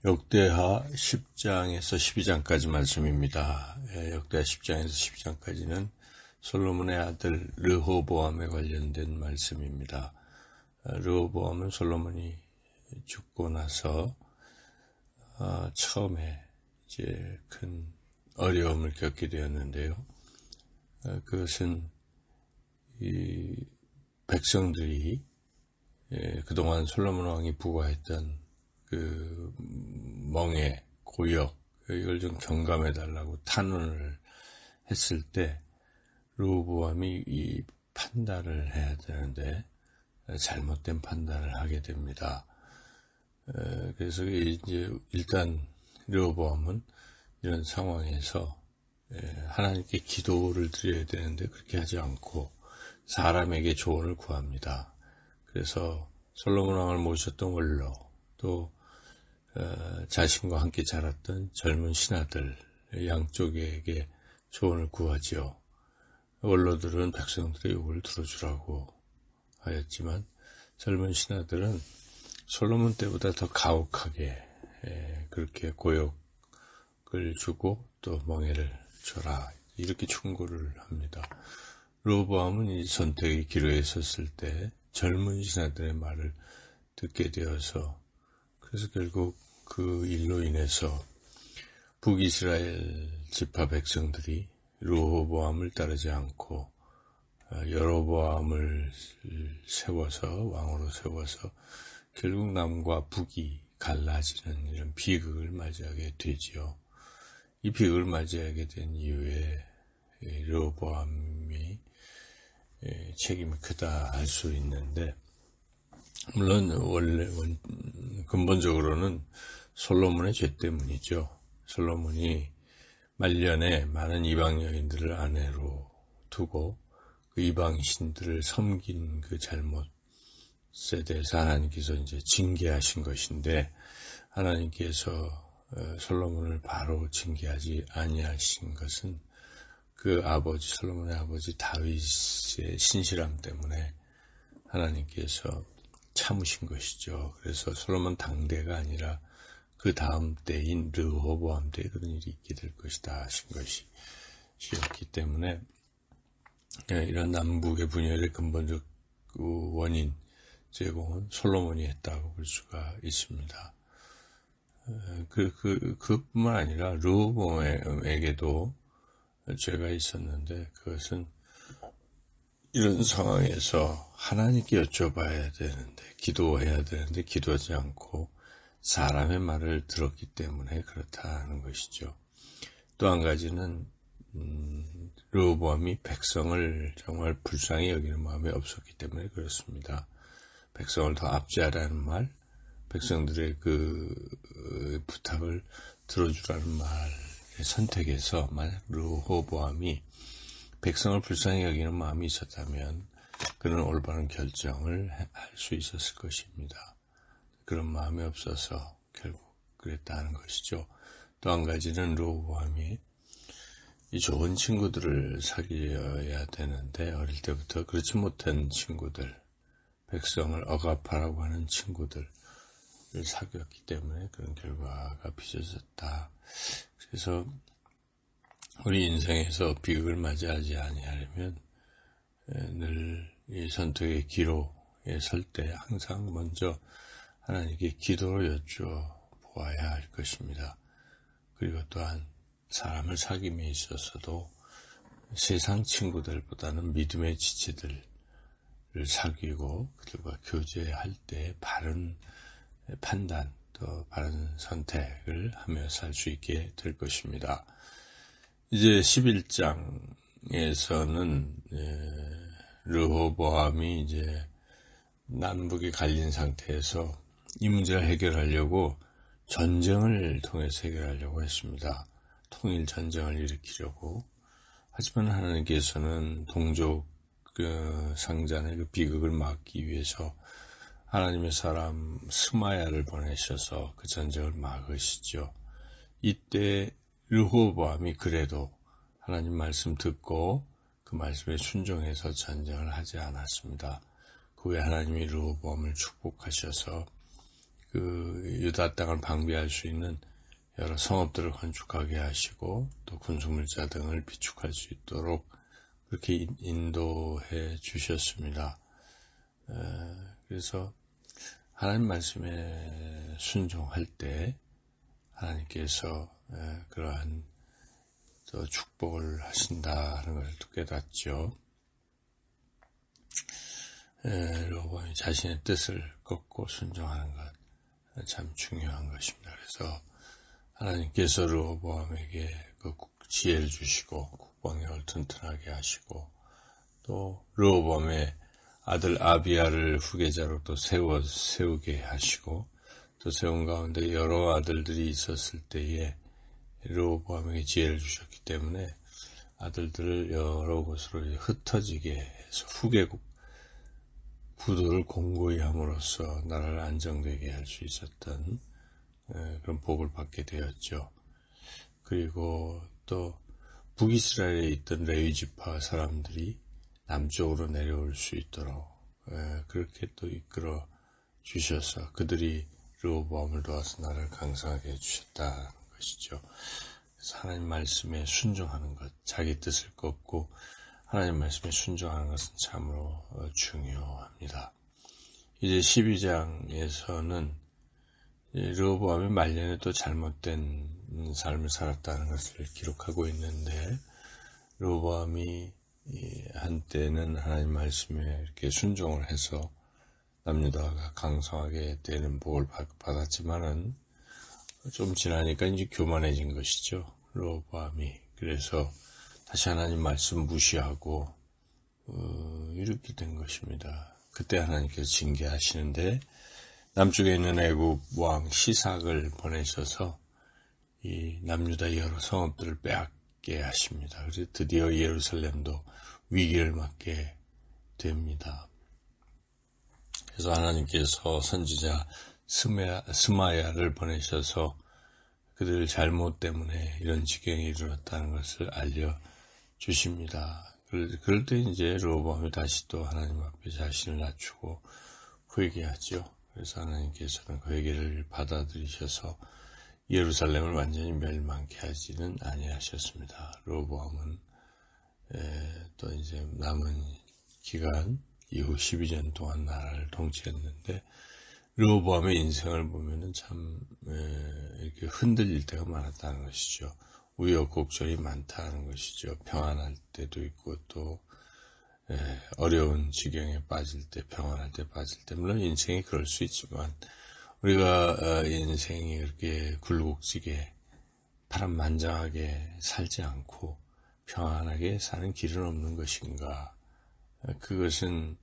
역대하 10장에서 12장까지 말씀입니다. 역대하 10장에서 12장까지는 솔로몬의 아들 르호보암에 관련된 말씀입니다. 르호보암은 솔로몬이 죽고 나서 처음에 이제 큰 어려움을 겪게 되었는데요. 그것은 이 백성들이 그동안 솔로몬 왕이 부과했던 그 멍에 고역 이걸 좀 경감해 달라고 탄원을 했을 때 르호보암이 이 판단을 해야 되는데 잘못된 판단을 하게 됩니다. 그래서 이제 일단 르호보암은 이런 상황에서 하나님께 기도를 드려야 되는데 그렇게 하지 않고 사람에게 조언을 구합니다. 그래서 솔로몬 왕을 모셨던 원로 또 자신과 함께 자랐던 젊은 신하들 양쪽에게 조언을 구하지요. 원로들은 백성들의 요구를 들어주라고 하였지만 젊은 신하들은 솔로몬 때보다 더 가혹하게 그렇게 고역을 주고 또 멍에를 줘라 이렇게 충고를 합니다. 르호보암은 이 선택의 기로에 섰을 때 젊은 신하들의 말을 듣게 되어서 그래서 결국 그 일로 인해서 북이스라엘 지파 백성들이 르호보암을 따르지 않고 여로보암을 세워서 왕으로 세워서 결국 남과 북이 갈라지는 이런 비극을 맞이하게 되지요. 이 비극을 맞이하게 된 이후에 르호보암이 책임이 크다 할 수 있는데 물론 원래 근본적으로는 솔로몬의 죄 때문이죠. 솔로몬이 말년에 많은 이방 여인들을 아내로 두고 그 이방 신들을 섬긴 그 잘못에 대해서 하나님께서 이제 징계하신 것인데 하나님께서 솔로몬을 바로 징계하지 아니하신 것은 그 아버지 솔로몬의 아버지 다윗의 신실함 때문에 하나님께서 참으신 것이죠. 그래서 솔로몬 당대가 아니라 그 다음 때인 르호보암 때에 그런 일이 있게 될 것이다 하신 것이었기 때문에 이런 남북의 분열의 근본적 원인 제공은 솔로몬이 했다고 볼 수가 있습니다. 그뿐만 아니라 르호보암에게도 죄가 있었는데 그것은 이런 상황에서 하나님께 여쭤봐야 되는데 기도해야 되는데 기도하지 않고 사람의 말을 들었기 때문에 그렇다는 것이죠. 또 한 가지는 르호보암이 백성을 정말 불쌍히 여기는 마음이 없었기 때문에 그렇습니다. 백성을 더 압제하라는 말, 백성들의 그 부탁을 들어주라는 말의 선택에서 만약 르호보암이 백성을 불쌍히 여기는 마음이 있었다면 그는 올바른 결정을 할 수 있었을 것입니다. 그런 마음이 없어서 결국 그랬다는 것이죠. 또 한 가지는 르호보암이 이 좋은 친구들을 사귀어야 되는데 어릴 때부터 그렇지 못한 친구들, 백성을 억압하라고 하는 친구들을 사귀었기 때문에 그런 결과가 빚어졌다. 그래서 우리 인생에서 비극을 맞이하지 아니하려면 늘 이 선택의 기로에 설 때 항상 먼저 하나님께 기도로 여쭤보아야 할 것입니다. 그리고 또한 사람을 사귐에 있어서도 세상 친구들보다는 믿음의 지체들을 사귀고 그들과 교제할 때 바른 판단 또 바른 선택을 하며 살 수 있게 될 것입니다. 이제 11장에서는 르호보암이 이제 남북이 갈린 상태에서 이 문제를 해결하려고 전쟁을 통해서 해결하려고 했습니다. 통일 전쟁을 일으키려고. 하지만 하나님께서는 동족 상잔의 그 비극을 막기 위해서 하나님의 사람 스마야를 보내셔서 그 전쟁을 막으시죠. 이때 르호보암이 그래도 하나님 말씀 듣고 그 말씀에 순종해서 전쟁을 하지 않았습니다. 그 후에 하나님이 르호보암을 축복하셔서 그 유다 땅을 방비할 수 있는 여러 성읍들을 건축하게 하시고 또 군수물자 등을 비축할 수 있도록 그렇게 인도해 주셨습니다. 그래서 하나님 말씀에 순종할 때 하나님께서 그러한 또 축복을 하신다는 걸 깨닫죠. 로보암이 자신의 뜻을 꺾고 순종하는 것 참 중요한 것입니다. 그래서 하나님께서 르호보암에게 그 지혜를 주시고 국방력을 튼튼하게 하시고 또 르호보암의 아들 아비야를 후계자로 또 세우게 하시고 또 세운 가운데 여러 아들들이 있었을 때에 르호보암에게 지혜를 주셨기 때문에 아들들을 여러 곳으로 흩어지게 해서 후계국 구도를 공고히 함으로써 나라를 안정되게 할 수 있었던 그런 복을 받게 되었죠. 그리고 또 북이스라엘에 있던 레위 지파 사람들이 남쪽으로 내려올 수 있도록 그렇게 또 이끌어 주셔서 그들이 르호보암을 도와서 나라를 강성하게 해주셨다는 것이죠. 그래서 하나님 말씀에 순종하는 것, 자기 뜻을 꺾고 하나님 말씀에 순종하는 것은 참으로 중요합니다. 이제 12장에서는 르호보암이 말년에 또 잘못된 삶을 살았다는 것을 기록하고 있는데 르호보암이 한때는 하나님 말씀에 이렇게 순종을 해서 남유다가 강성하게 되는 복을 받았지만은 좀 지나니까 이제 교만해진 것이죠. 르호보암이. 그래서 다시 하나님 말씀 무시하고 이렇게 된 것입니다. 그때 하나님께서 징계하시는데 남쪽에 있는 애굽 왕 시삭을 보내셔서 이 남유다 여러 성읍들을 빼앗게 하십니다. 그래서 드디어 예루살렘도 위기를 맞게 됩니다. 그래서 하나님께서 선지자 스마야를 보내셔서 그들 잘못 때문에 이런 지경에 이르렀다는 것을 알려주십니다. 그럴 때 이제 르호보암이 다시 또 하나님 앞에 자신을 낮추고 회개하죠. 그래서 하나님께서는 그 회개를 받아들이셔서 예루살렘을 완전히 멸망케 하지는 아니하셨습니다. 르호보암은 또 이제 남은 기간 이후 12년 동안 나라를 통치했는데 르호보암의 인생을 보면은 참 이렇게 흔들릴 때가 많았다는 것이죠. 우여곡절이 많다는 것이죠. 평안할 때도 있고 또 어려운 지경에 빠질 때, 평안할 때 빠질 때, 물론 인생이 그럴 수 있지만 우리가 인생이 그렇게 굴곡지게 파란만장하게 살지 않고 평안하게 사는 길은 없는 것인가? 그것은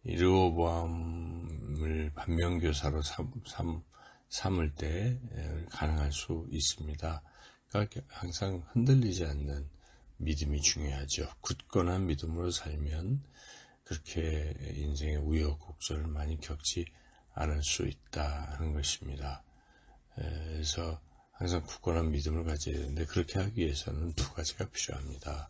르호보암을 반면교사로 삼을 때 가능할 수 있습니다. 그러니까 항상 흔들리지 않는 믿음이 중요하죠. 굳건한 믿음으로 살면 그렇게 인생의 우여곡절을 많이 겪지 않을 수 있다는 것입니다. 그래서 항상 굳건한 믿음을 가져야 되는데 그렇게 하기 위해서는 두 가지가 필요합니다.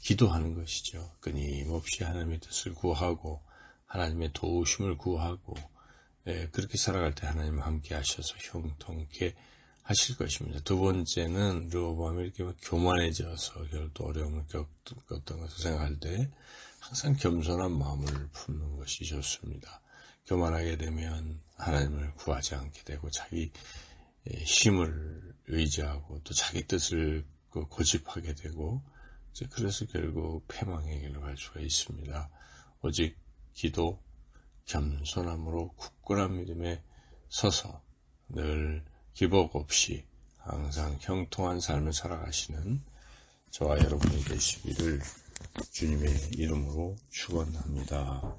기도하는 것이죠. 끊임없이 하나님의 뜻을 구하고 하나님의 도우심을 구하고 그렇게 살아갈 때 하나님은 함께 하셔서 형통케 하실 것입니다. 두 번째는 르호보암이 이렇게 교만해져서 결국 또 어려움을 겪었던 것을 생각할 때 항상 겸손한 마음을 품는 것이 좋습니다. 교만하게 되면 하나님을 구하지 않게 되고 자기 힘을 의지하고 또 자기 뜻을 고집하게 되고 그래서 결국 패망의 길로 갈 수가 있습니다. 오직 기도, 겸손함으로 굳건한 믿음에 서서 늘 기복 없이 항상 형통한 삶을 살아가시는 저와 여러분이 되시기를 주님의 이름으로 축원합니다.